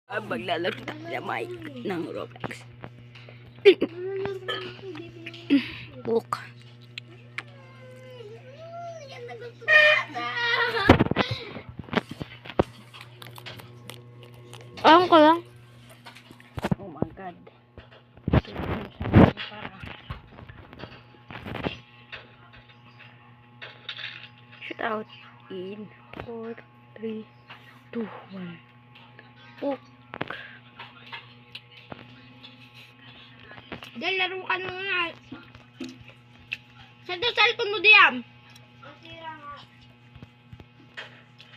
Maglalaro na mic ng Roblox. Book. Alam ko lang. Oh my god. Shoot out in 4, 3, 2, 1. Book. Diyan, laro ka muna. Sa cellphone mo diyan.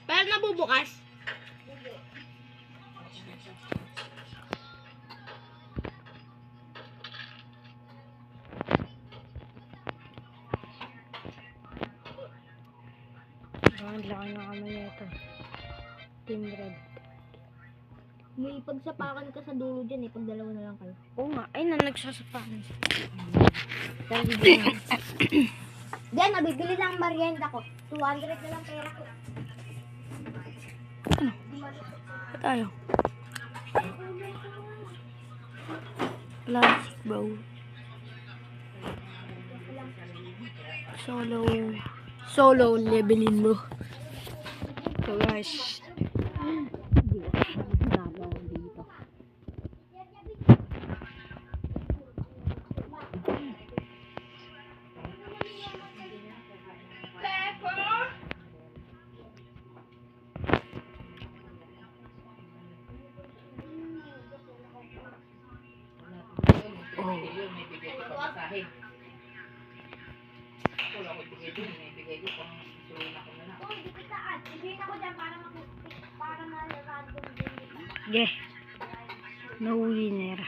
Pero nabubukas. Ang laki na kami nito. Team Red. May pagsapakan ka sa dulo dyan eh. Pag dalawa na lang kayo. Oo nga. Ay, nagsasapakan. Diyan, nabibili lang merienda ko. 200 na lang pera ko. Ba tayo? Plastic bowl. Solo levelin mo. So guys. Hindi ko nagawa dito. Yeah. No winner.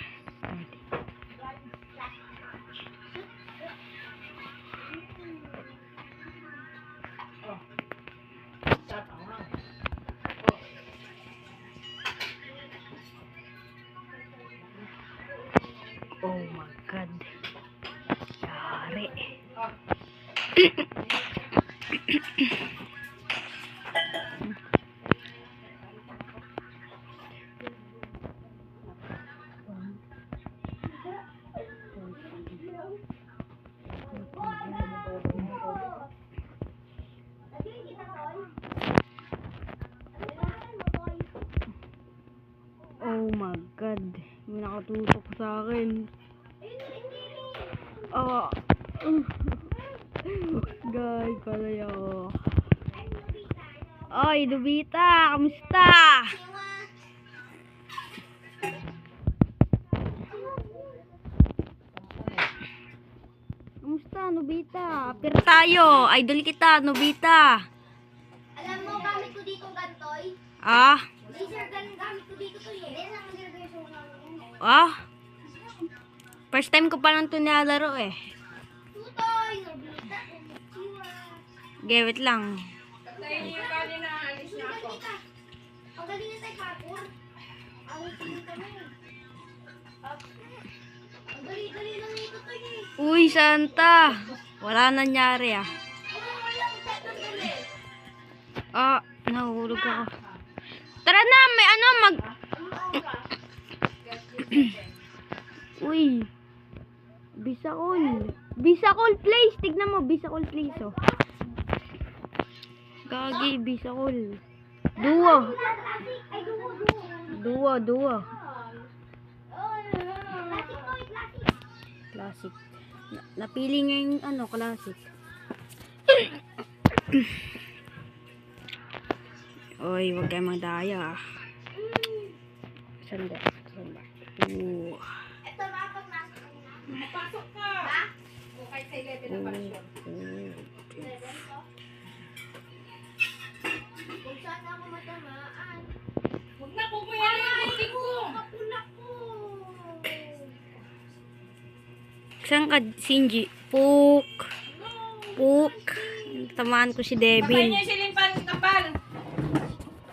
Oh my god. Yari. Oh my god. May nakatutok sa akin. Guys, palay ako. Oy, Nobita! Kamusta? Kamusta, Nobita? Pero tayo. Idol kita, Nobita. Alam mo, gamit ko dito gantoy. Ah? Laser gun gamit ko dito to eh. First time ko pa lang ito nilalaro eh. Tutoy! Nobita! Gewit lang. Ang galing na tayo parkour. Ang dali-dali lang ito to eh. Uy, Santa. Wala nangyari ah. Nahulog ako. Tara na, may ano, Uy. Bisakol place. Tignan mo, Bisakol place oh. Gagi, Bisakol. Duo. Classic. Napili nga yung ano, classic. Oy, wag kayo magdaya. Sanda. Ito na pag pasok ka. Ha? O kahit sa 11 na palasyon. Kung saan ako matamaan. Huwag na po mo yan ang building ko. Kapulak ko. Saan ka, Shinji? Puk. Tamaan ko si Devil. Patay niyo si Limpan kapal.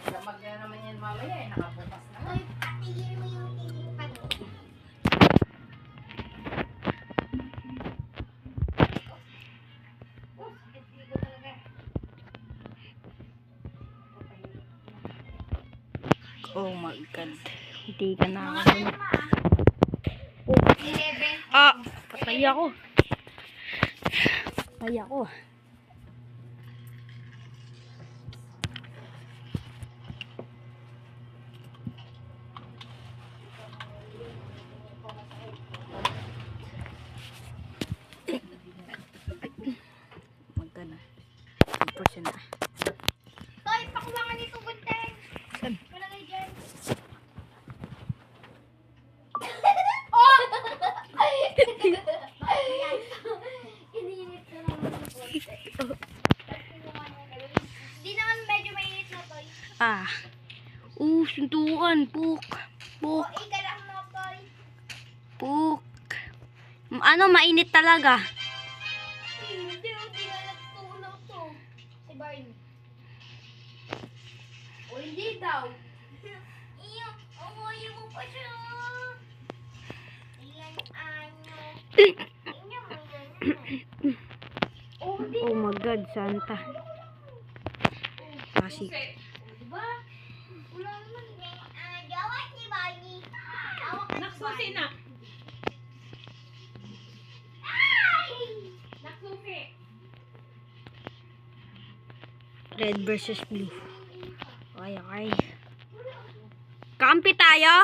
Damag na naman yan mamaya eh. Nakabukas na. Ay, patigil mo yung tinipan mo. Oh my god. Hindi ka na Mga ako. tama ah. 11. Ah! Patay ako. Patay ako. Magkano? 1% na. Toy, pakuha nga nito gunteng. Saan? Palagay dyan. Oh! Iniinit na naman yung konti. Di naman medyo mainit na, Toy. Ah. Suntukan. Puk. O, Puk. ika lang mo, Toy. Puk. Ano, mainit talaga. Hindi na nagtunaw to. Si Barney. O, hindi daw. Iyo, umuwi mo pa siya. Ayan, ano. Inyo mo yan. Oh, hindi Oh my God, Santa. Kasi. Diba? Wala naman. Gawa si Barney. Gawa ka Naksusi na. Ay! Naksusi. Red versus blue. Okay, okay. Kampi tayo.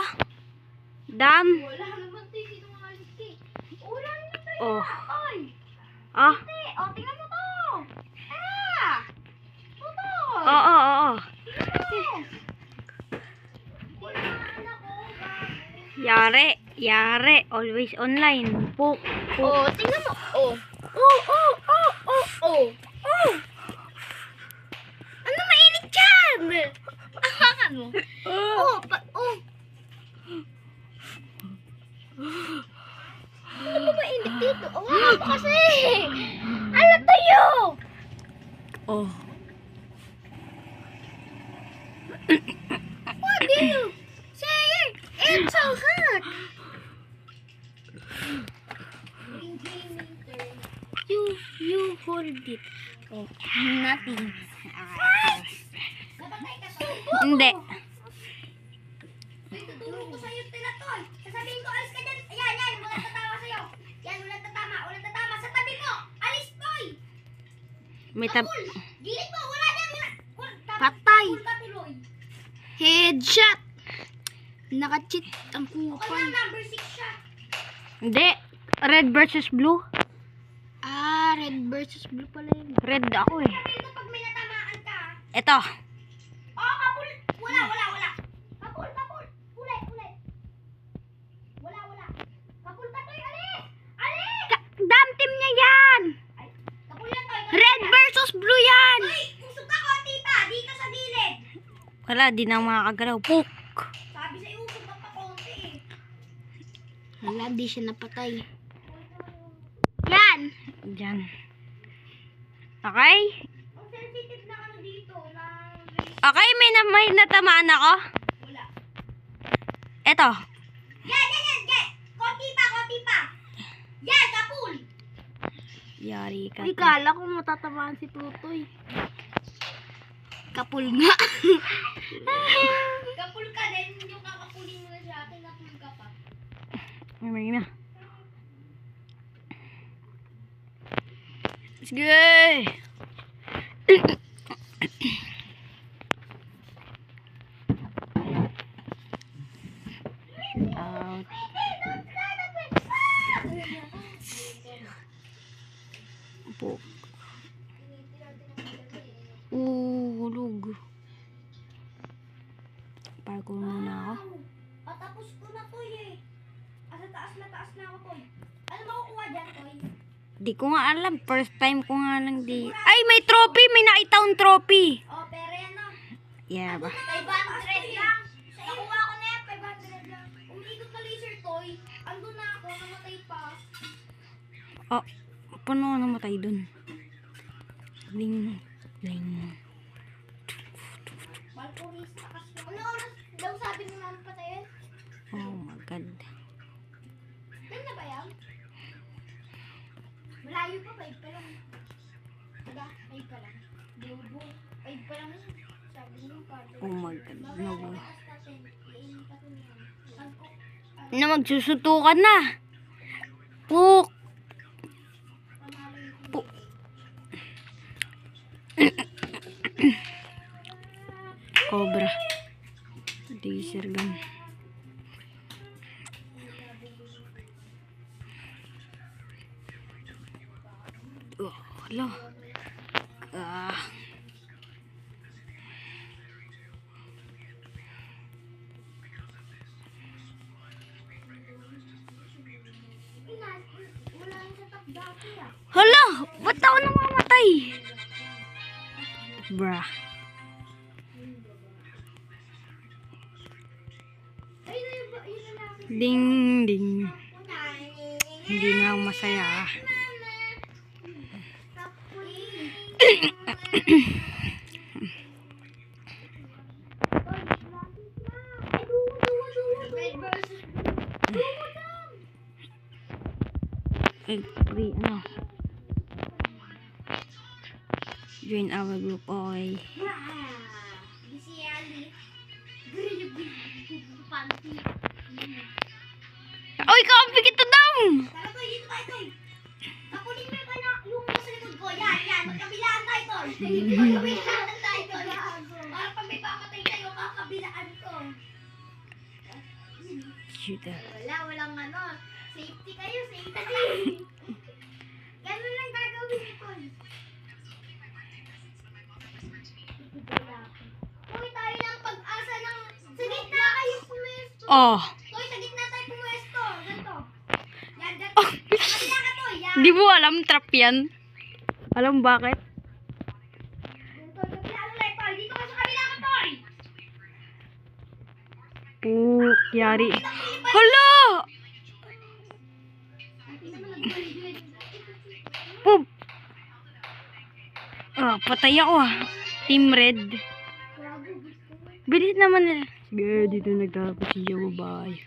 Dam. Wala naman tayo sinungaling eh. Wala naman tayo. Oh. Ay! Ah. O, tingnan mo to. Tara! Toto! Oo, oo. Tingnan mo. Wala nga anak ko. Yari. Yari. Always online. Puk. Puk. Oh, tingnan mo. Oh. Oh, oh, oh, oh, oh. Oh. Ano mainit dyan? Ahakan mo. Oh, oh. Ano ba mainit dito? Oh, nga mo kasi. Ano tayo? Oh. What do you say? It's so hot. You hold it. Oh. Nothing. Hindi. Tutulong ko sa'yo, Tinatoy. Sasabihin ko, alis ka dyan. Ayan, yan. Walang tatawa sa'yo. Yan, walang tatama. Walang tatama. Sa tabi mo. Alis, Toy. May tab... Kapul. Gilid mo. Wala dyan. Patay. Kapul ka tuloy. Headshot. Naka-cheat ang Okay lang, number 6 siya. Hindi. Red versus blue. Ah, red versus blue pala yun. Red ako eh. Sabihin ko pag may natamaan ka. Ito. Oh, kapul. Wala. Kapul. Ulit. Wala. Kapul ka, Toy. Alis. Alis. Dam team niya yan. Ay, kapul yan, Toy. Red versus blue yan. Toy, usog ka, konti pa. Dito sa gilid. Wala, di na makakagalaw. Puk. Sabi sa'yo, usog ka pa konti eh. Wala, di siya napatay. Yan. Diyan. Okay? Ang sensitive na ano dito. Okay, may natamaan ako. Wala. Ito. Yan. Konti pa. Yan, kapul. Yari ka. Uy, kala ko matatamaan si Tutoy. Kapul nga. Kapul ka din. Yung kakapulin mo na siya. Atin, kapul ka pa. May na. Sige. Out. Po. Hulog. Parkour muna ako. Patapos ko na, Toy eh. Asa taas na ako, Toy. Ano makukuha dyan, Toy? Di ko nga alam. First time ko nga lang di... Ay, may trophy! May nakitaong trophy! Oh, pero yan no. Yeah ba? 500 lang. Nakuha ko na yan, 500 lang. Umiikot na laser, Toy. Ando na ako, namatay pa. Oh, paano namatay dun? Ling. Balconista kasi. Ano oras daw sabi ni Mama patayin? Oh my God. Yan na ba yan? Malayo pa, 5 pa lang. Diba? 5 pa lang. Dubo. 5 pa lang yun. Sabi niyo, Oh my God. No way. Mataas natin. Iinit ako niyan. Na magsusutukan na. Puk. Puk. Cobra. Laser gun. Oh, hala. Ah. Wala yung sa top dati ah. Hala! Ba't ako namamatay? Bruh. Ay, yun na lang. Ding, ding. Hindi na ako masaya. Free, ano? Join our group, okay. Oy, kampi kita dam! Tara, Toy, dito tayo, Toy. Kapunin mo yung sa likod ko. Yan, yan. Magkabilaan tayo, Toy. Magkabilaan tayo, Toy. Para pag may pamatay kayo, kakabilaan ko. Shooter. Walang ano. Safety kayo, safety. Ganun lang gagawin ko, Toy. Toy, tayo ng pag-asa ng... Sa gitna kayo pumesto. Oh, Toy, sa gitna tayo pumesto. Ganito. Yan, ganito. Kabila ka, Toy. Yan. di mo alam trap yan? Alam bakit? Ganito, kabila ka, Toy. Dito ka sa kabila ka, Toy. Yari. Hala! Poop! Ah, patay ako ah. Team Red. Bilis naman nila. Sige, dito nagtapos si Joe. Bye.